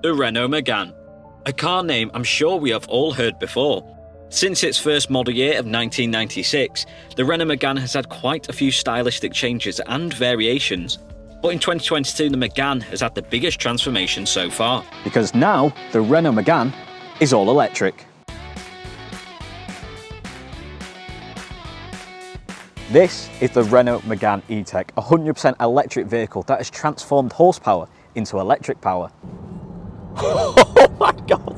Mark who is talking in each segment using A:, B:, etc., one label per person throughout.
A: The Renault Megane. A car name I'm sure we have all heard before. Since its first model year of 1996, the Renault Megane has had quite a few stylistic changes and variations. But in 2022, the Megane has had the biggest transformation so far.
B: Because now, the Renault Megane is all electric. This is the Renault Megane E-Tech, a 100% electric vehicle that has transformed horsepower into electric power. Oh my God!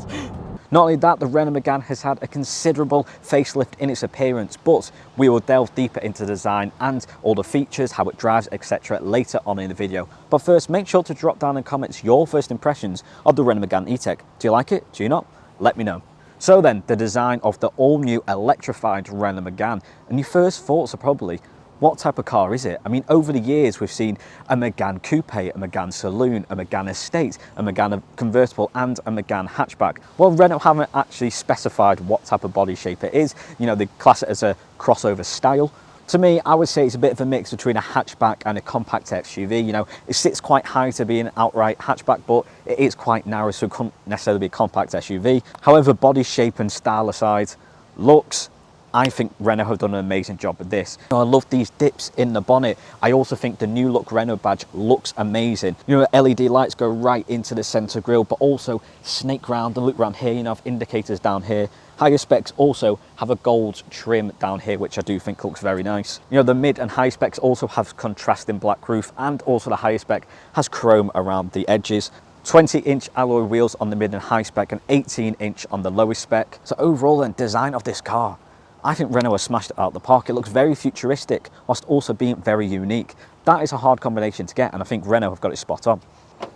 B: Not only that, the Renault Megane has had a considerable facelift in its appearance, but we will delve deeper into design and all the features, how it drives, etc. later on in the video. But first, make sure to drop down in the comments your first impressions of the Renault Megane E-Tech. Do you like it? Do you not? Let me know. So then, the design of the all-new electrified Renault Megane, and your first thoughts are probably, what type of car is it? I mean, over the years, we've seen a Megane Coupe, a Megane Saloon, a Megane Estate, a Megane Convertible, and a Megane Hatchback. Well, Renault haven't actually specified what type of body shape it is. You know, they class it as a crossover style. To me, I would say it's a bit of a mix between a hatchback and a compact SUV. You know, it sits quite high to be an outright hatchback, but it is quite narrow, so it couldn't necessarily be a compact SUV. However, body shape and style aside, looks, I think Renault have done an amazing job with this. I love these dips in the bonnet. I also think the new look Renault badge looks amazing. You know, LED lights go right into the center grille, but also snake round and look around here. You know, have indicators down here. Higher specs also have a gold trim down here, which I do think looks very nice. You know, the mid and high specs also have contrasting black roof, and also the higher spec has chrome around the edges. 20-inch alloy wheels on the mid and high spec and 18-inch on the lowest spec. So overall then, design of this car, I think Renault has smashed it out of the park. It looks very futuristic whilst also being very unique. That is a hard combination to get, and I think Renault have got it spot on.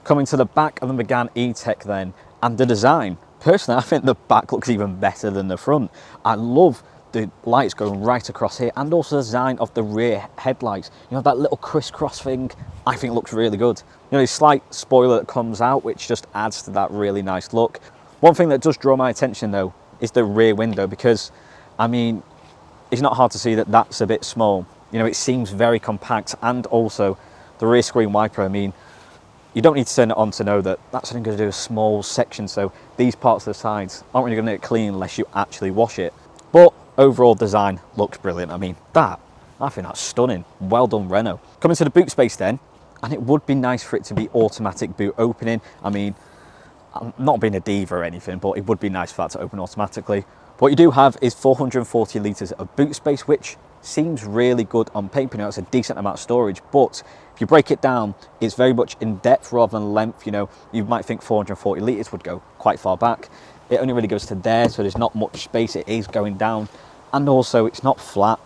B: Coming to the back of the Megane E-Tech then, and the design. Personally, I think the back looks even better than the front. I love the lights going right across here, and also the design of the rear headlights. You know, that little crisscross thing, I think looks really good. You know, a slight spoiler that comes out, which just adds to that really nice look. One thing that does draw my attention though, is the rear window, because I mean, it's not hard to see that that's a bit small. You know, it seems very compact, and also the rear screen wiper, I mean, you don't need to turn it on to know that that's only going to do a small section, so these parts of the sides aren't really going to get clean unless you actually wash it. But overall design looks brilliant. I mean, I think that's stunning. Well done, Renault. Coming to the boot space then, and it would be nice for it to be automatic boot opening. I mean, I'm not being a diva or anything, but it would be nice for that to open automatically. What you do have is 440 litres of boot space, which seems really good on paper. You know, it's a decent amount of storage, but if you break it down, it's very much in depth rather than length. You know, you might think 440 litres would go quite far back. It only really goes to there, so there's not much space. It is going down, and also it's not flat.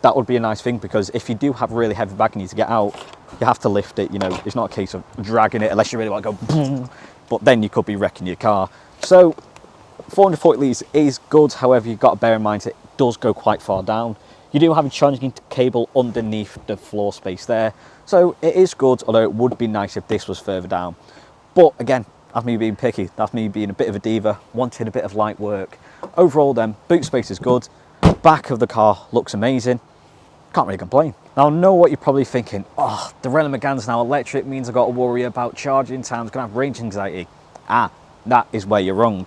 B: That would be a nice thing, because if you do have really heavy bag and you need to get out, you have to lift it. You know, it's not a case of dragging it unless you really want to go boom, but then you could be wrecking your car. So 440 litres is good. However, you've got to bear in mind it does go quite far down. You do have a charging cable underneath the floor space there, so it is good, although it would be nice if this was further down. But again, that's me being picky, that's me being a bit of a diva, wanting a bit of light work. Overall then, boot space is good, back of the car looks amazing, can't really complain. Now I know what you're probably thinking, oh, the Renault Megane's now electric, means I've got to worry about charging times, gonna have range anxiety. That is where you're wrong.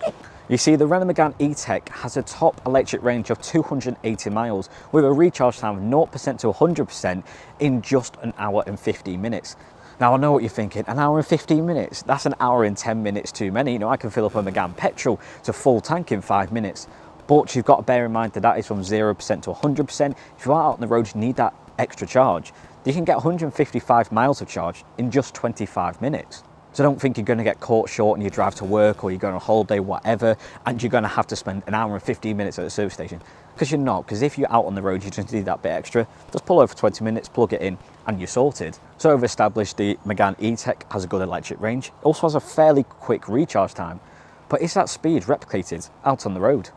B: You see, the Renault Megane E-Tech has a top electric range of 280 miles with a recharge time of 0% to 100% in just an hour and 15 minutes. Now, I know what you're thinking, an hour and 15 minutes? That's an hour and 10 minutes too many. You know, I can fill up a Megane petrol to full tank in 5 minutes. But you've got to bear in mind that that is from 0% to 100%. If you are out on the road, you need that extra charge. You can get 155 miles of charge in just 25 minutes. So don't think you're going to get caught short and you drive to work, or you're going on a holiday, whatever, and you're going to have to spend an hour and 15 minutes at a service station. Because you're not, because if you're out on the road, you just need that bit extra. Just pull over for 20 minutes, plug it in, and you're sorted. So I've established the Megane E-Tech has a good electric range. It also has a fairly quick recharge time. But is that speed replicated out on the road?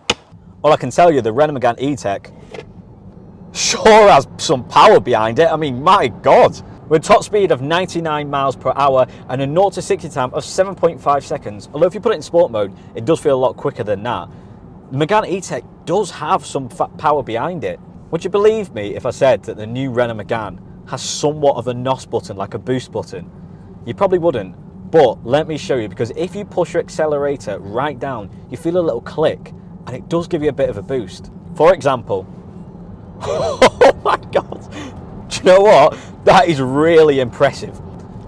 B: Well, I can tell you the Renault Megane E-Tech sure has some power behind it. I mean, my God. With a top speed of 99 miles per hour and a 0 to 60 time of 7.5 seconds. Although if you put it in sport mode, it does feel a lot quicker than that. The Megane E-Tech does have some power behind it. Would you believe me if I said that the new Renault Megane has somewhat of a NOS button, like a boost button? You probably wouldn't, But let me show you, because if you push your accelerator right down, you feel a little click, and it does give you a bit of a boost. For example, oh my God, do you know what? That is really impressive.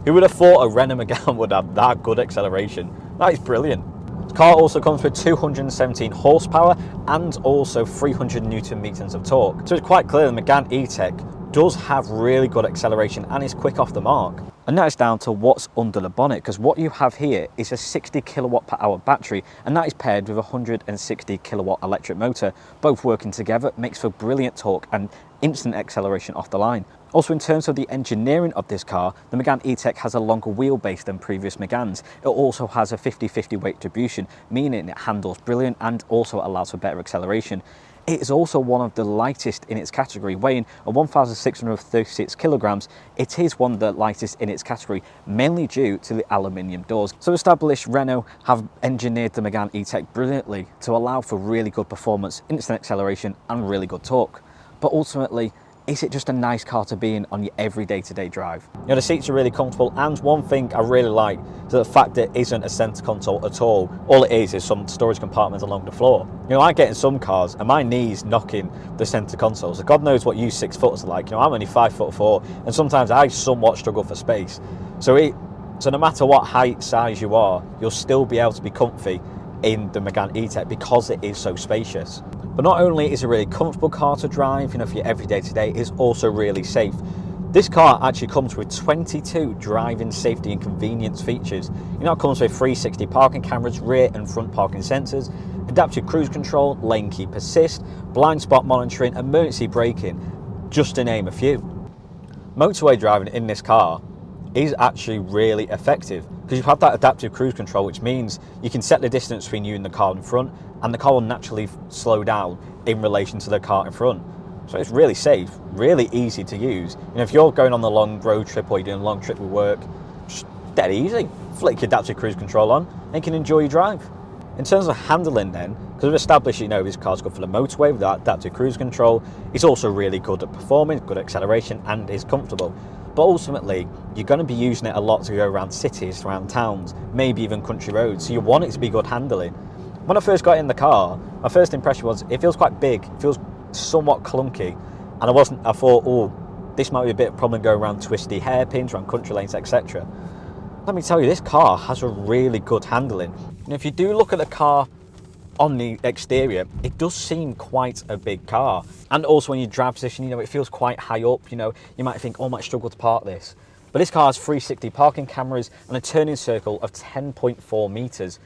B: Who would have thought a Renault Megane would have that good acceleration? That is brilliant. The car also comes with 217 horsepower and also 300 Newton meters of torque. So it's quite clear the Megane E-Tech does have really good acceleration and is quick off the mark. And that is down to what's under the bonnet, because what you have here is a 60 kilowatt per hour battery, and that is paired with a 160 kilowatt electric motor. Both working together makes for brilliant torque and instant acceleration off the line. Also, in terms of the engineering of this car, the Megane E-Tech has a longer wheelbase than previous Meganes. It also has a 50-50 weight distribution, meaning it handles brilliant and also allows for better acceleration. It is also one of the lightest in its category, weighing 1,636 kilograms. It is one of the lightest in its category, mainly due to the aluminium doors. So established Renault have engineered the Megane E-Tech brilliantly to allow for really good performance, instant acceleration and really good torque. But ultimately, is it just a nice car to be in on your every day-to-day drive? You know, the seats are really comfortable, and one thing I really like is the fact that it isn't a center console at all. All it is some storage compartments along the floor. You know, I get in some cars and my knees knocking the center console. So God knows what you 6-footers are like. You know, I'm only 5'4", and sometimes I somewhat struggle for space. So no matter what height, size you are, you'll still be able to be comfy in the Megane E-Tech because it is so spacious. But not only is it a really comfortable car to drive, you know, for your everyday today, it's also really safe. This car actually comes with 22 driving safety and convenience features. You know, it comes with 360 parking cameras, rear and front parking sensors, adaptive cruise control, lane keep assist, blind spot monitoring, emergency braking, just to name a few. Motorway driving in this car is actually really effective because you have that adaptive cruise control, which means you can set the distance between you and the car in front, and the car will naturally slow down in relation to the car in front. So it's really safe, really easy to use. You know, if you're going on a long road trip or you're doing a long trip with work, just dead easy. Flick your adaptive cruise control on and you can enjoy your drive. In terms of handling then, because we've established, you know, this car's good for the motorway with that adaptive cruise control, it's also really good at performing, good acceleration, and is comfortable. But ultimately, you're going to be using it a lot to go around cities, around towns, maybe even country roads, so you want it to be good handling. When I first got in the car, my first impression was it feels quite big, it feels somewhat clunky, and I thought, oh, this might be a bit of a problem going around twisty hairpins, around country lanes, etc. Let me tell you, this car has a really good handling. And if you do look at the car on the exterior, it does seem quite a big car. And also when you drive position, you know, it feels quite high up. You know, you might think, oh, I might struggle to park this. But this car has 360 parking cameras and a turning circle of 10.4 meters.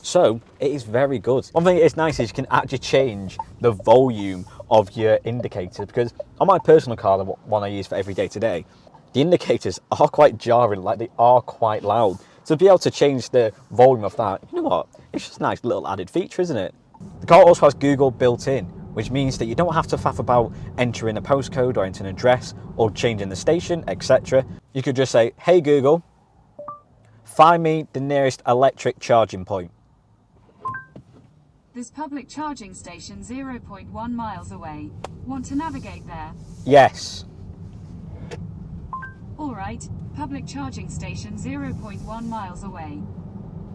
B: So it is very good. One thing that is nice is you can actually change the volume of your indicators, because on my personal car, the one I use for every day today, the indicators are quite jarring, like they are quite loud. So to be able to change the volume of that, you know what, it's just a nice little added feature, isn't it? The car also has Google built in, which means that you don't have to faff about entering a postcode or entering an address or changing the station, etc. You could just say, hey Google, find me the nearest electric charging point.
C: There's public charging station 0.1 miles away. Want to navigate there?
B: Yes.
C: Alright, public charging station 0.1 miles away.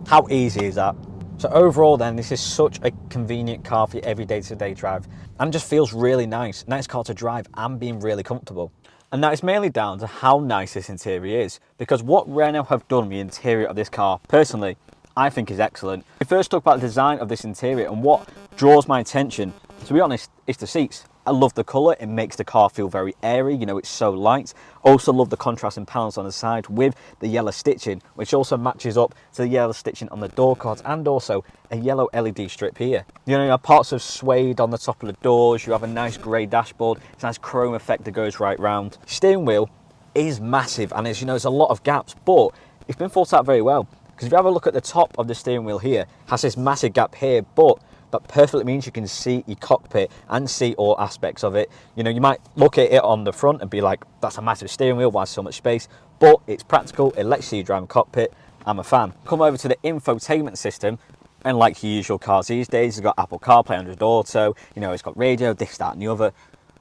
B: How easy is that? So overall then, this is such a convenient car for your everyday to-day drive, and just feels really nice. Nice car to drive and being really comfortable. And that is mainly down to how nice this interior is, because what Renault have done with the interior of this car, personally, I think is excellent. We first talk about the design of this interior, and what draws my attention, to be honest, is the seats. I love the colour, it makes the car feel very airy, you know, it's so light. Also love the contrasting panels on the side with the yellow stitching, which also matches up to the yellow stitching on the door cards, and also a yellow LED strip here. You know, you have parts of suede on the top of the doors, you have a nice grey dashboard, it's a nice chrome effect that goes right round. Steering wheel is massive, and as you know, there's a lot of gaps, but it's been thought out very well. Because if you have a look at the top of the steering wheel here, it has this massive gap here, but that perfectly means you can see your cockpit and see all aspects of it. You know, you might look at it on the front and be like, that's a massive steering wheel, why so much space? But it's practical, it lets you see your driving cockpit. I'm a fan. Come over to the infotainment system, and like your usual cars these days, it's got Apple CarPlay, Android Auto, you know, it's got radio, this, that and the other.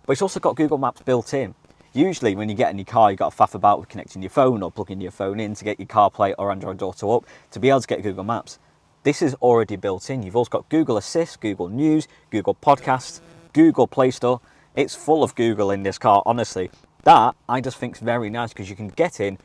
B: But it's also got Google Maps built in. Usually when you get in your car, you've got to faff about with connecting your phone or plugging your phone in to get your CarPlay or Android Auto up to be able to get Google Maps. This is already built in. You've also got Google Assist, Google News, Google Podcasts, Google Play Store. It's full of Google in this car, honestly. That I just think is very nice because you can get in,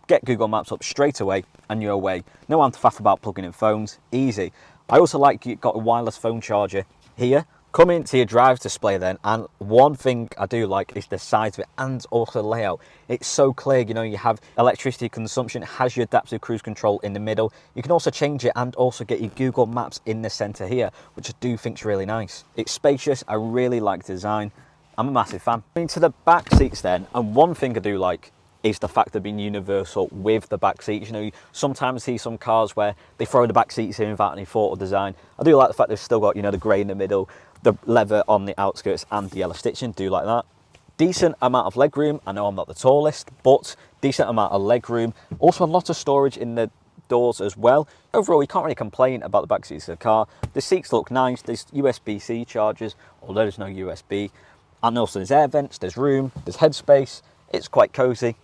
B: get Google Maps up straight away and you're away. No one to faff about plugging in phones, easy. I also like you've got a wireless phone charger here. Come into your drive display then, and one thing I do like is the size of it and also the layout. It's so clear, you know, you have electricity consumption, it has your adaptive cruise control in the middle. You can also change it and also get your Google Maps in the center here, which I do think is really nice. It's spacious, I really like the design. I'm a massive fan. Into the back seats then, and one thing I do like is the fact they've been universal with the back seats. You know, you sometimes see some cars where they throw the back seats in without any thought or design. I do like the fact they've still got, you know, the grey in the middle, the leather on the outskirts and the yellow stitching, do like that. Decent amount of leg room. I know I'm not the tallest, but decent amount of leg room. Also a lot of storage in the doors as well. Overall, you can't really complain about the back seats of the car. The seats look nice. There's USB-C chargers, although there's no USB. And also there's air vents, there's room, there's headspace. It's quite cozy.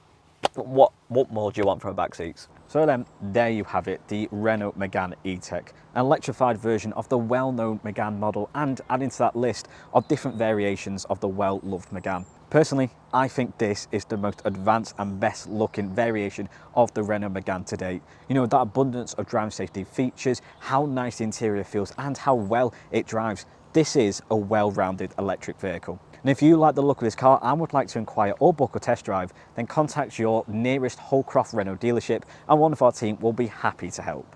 B: What more do you want from the back seats? So then, there you have it, the Renault Megane E-Tech, an electrified version of the well-known Megane model, and adding to that list of different variations of the well-loved Megane. Personally, I think this is the most advanced and best looking variation of the Renault Megane to date. You know, that abundance of driving safety features, how nice the interior feels and how well it drives. This is a well-rounded electric vehicle. And if you like the look of this car and would like to inquire or book a test drive, then contact your nearest Holdcroft Renault dealership and one of our team will be happy to help.